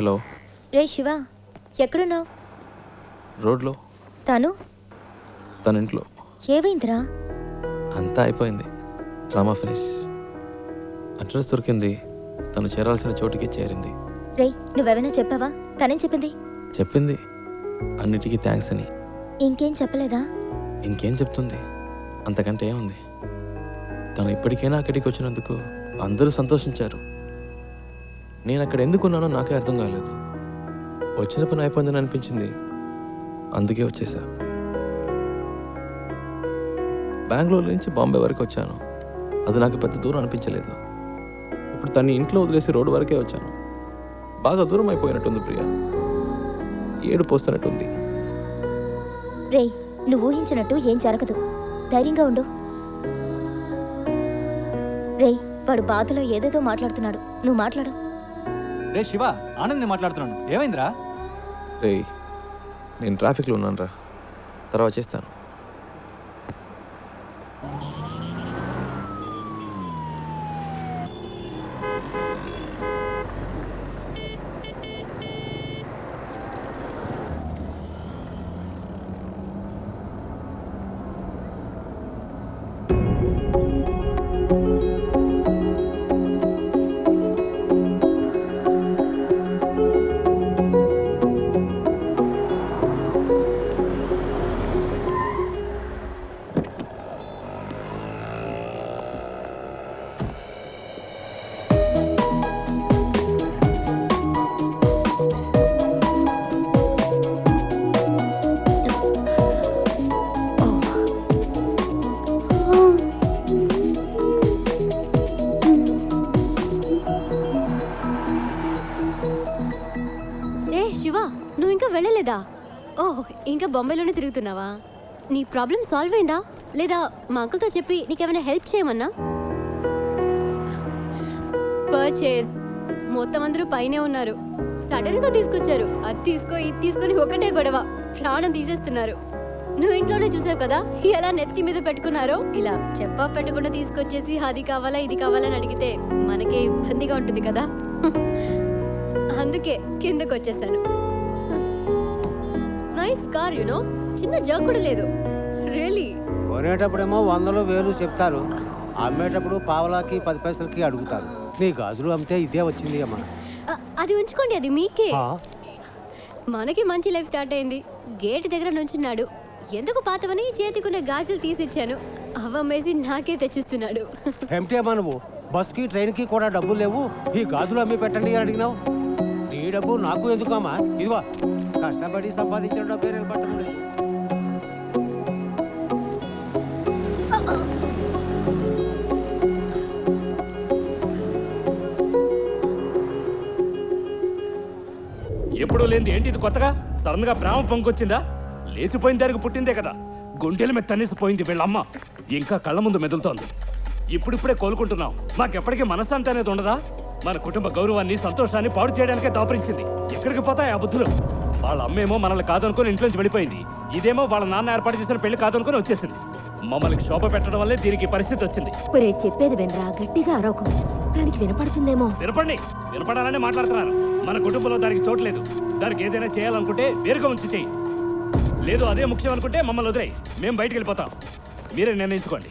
Hello. రే శివ, ఎక్కడున్నావు? రోడ్లో. తను తన ఇంట్లో. ఏమైందిరా? అంతా అయిపోయింది. Drama finish. అడ్రస్ దొరికింది. తను చేరాల్సిన చోటుకి చేరింది. రే, నువ్వేమైనా చెప్పావా? తనేం చెప్పింది? చెప్పింది అన్నిటికీ థ్యాంక్స్ అని. ఇంకేం చెప్పలేదా? ఇంకేం చెప్తుంది? అంతకంటే ఏముంది. తను ఇప్పటికైనా అక్కడికి వచ్చినందుకు అందరూ సంతోషించారు. నేను అక్కడ ఎందుకున్నానో నాకే అర్థం కాలేదు. వచ్చిన పని అయిపోయిందని అనిపించింది, అందుకే వచ్చేసా. బెంగళూరు నుంచి బాంబే వరకు వచ్చాను. అది నాకు పెద్ద దూరం అనిపించలేదు. ఇప్పుడు తన్ని ఇంట్లో వదిలేసి రోడ్డు వరకే వచ్చాను. బాగా దూరం అయిపోయినట్టుంది ప్రియా. ఏడు పోస్తున్నట్టుంది. రే, నువ్వు ఊహించినట్టు ఏం జరగదు. ధైర్యంగా ఉండు. రే, వాడు బాధలో ఏదేదో మాట్లాడుతున్నాడు. నువ్వు మాట్లాడు. రే శివ, ఆనంద్ నేను మాట్లాడుతున్నాను. ఏమైందిరా? రే, నేను ట్రాఫిక్లో ఉన్నాను రా, తర్వాత చేస్తాను. నువ్వు ఇంకా వెళ్ళలేదా? ఓహ్, ఇంకా బొంబాయిలోనే తిరుగుతున్నావా? నీ ప్రాబ్లం సాల్వ్ అయిందా లేదా? మా అంకుల్తో చెప్పి నీకేమైనా హెల్ప్ చేయమన్నా? పర్చేస్ మొత్తం అందరూ పైనే ఉన్నారు. సడన్ గా తీసుకొచ్చారు. అది తీసుకో ఇది తీసుకొని ఒకటే గొడవ. ప్రాణం తీసేస్తున్నారు. నువ్వు ఇంట్లోనే చూసావు కదా ఎలా నెత్తి మీద పెట్టుకున్నారో. ఇలా చెప్పా పెట్టకుండా తీసుకొచ్చేసి అది కావాలా ఇది కావాలని అడిగితే మనకే ఇబ్బందిగా ఉంటుంది కదా. అందుకే కిందకు వచ్చేసాను. Nice car, you know. చిన్న జర్క్ కూడా లేదు. రియల్లీ. కొనేటప్పుడేమో 100 1000 చెప్తారు, అమ్మేటప్పుడు పావలాకి 10 పైసలకి అడుగుతారు. నీ గాజులు అమ్మితే ఇదే వచ్చింది అమ్మా. అది ఉంచుకోండి, అది మీకే. మనకి మంచి లైఫ్ స్టార్ట్ అయింది. గేట్ దగ్గర నుంచున్నాడు. ఎందుకు పాతవని చేతికున్న గాజులు తీసిచ్చాను. అవమ్మేసి నాకే తెచ్చిస్తున్నాడు. ఏమిటి అమ్మా నువ్వు? బస్కి ట్రైన్కి కూడా డబ్బులు లేవు, ఈ గాజులు అమ్మి పెట్టండి అని అడిగినావు. నీ డబ్బు నాకు ఎందుకు అమ్మా? ఇదిగో కష్టపడి సంపాదించిన డబ్బే నిలబట్టలేదు. ఎప్పుడూ లేనిది ఏంటి ఇది కొత్తగా? సడన్ గా ప్రేమ పొంగొచ్చిందా? లేచిపోయిన దానికి పుట్టిందే కదా. గుండెల మీద తన్నేసిపోయింది వీళ్ళమ్మ. ఇంకా కళ్ళ ముందు మెదులుతోంది. ఇప్పుడిప్పుడే కోలుకుంటున్నాం. మాకెప్పటికీ మనశ్శాంతి అనేది ఉండదా? మన కుటుంబ గౌరవాన్ని సంతోషాన్ని పాడు చేయడానికే దాపరించింది. ఎక్కడికి పోతాయి ఆ బుద్ధులు? వాళ్ళ అమ్మేమో మనల్ని కాదనుకుని ఇంట్లోంచి వెళ్ళిపోయింది. ఇదేమో వాళ్ళ నాన్న ఏర్పాటు చేసిన పెళ్లి కాదనుకుని వచ్చేసింది. మమ్మల్ని శోభ పెట్టడం వల్లే దీనికి పరిస్థితి వచ్చింది. చెప్పేది వినరా, గట్టిగా అరవకు. దానికి వినపడుతుందేమో. వినపడాలనే మాట్లాడుతున్నాను. మన కుటుంబంలో దానికి చోటు లేదు. దానికి ఏదైనా చేయాలనుకుంటే వేరుగా ఉంచి చెయ్యి. లేదు అదే ముఖ్యం అనుకుంటే మమ్మల్ని వదిలేయి. మేము బయటికి వెళ్ళిపోతాం. మీరే నిర్ణయించుకోండి.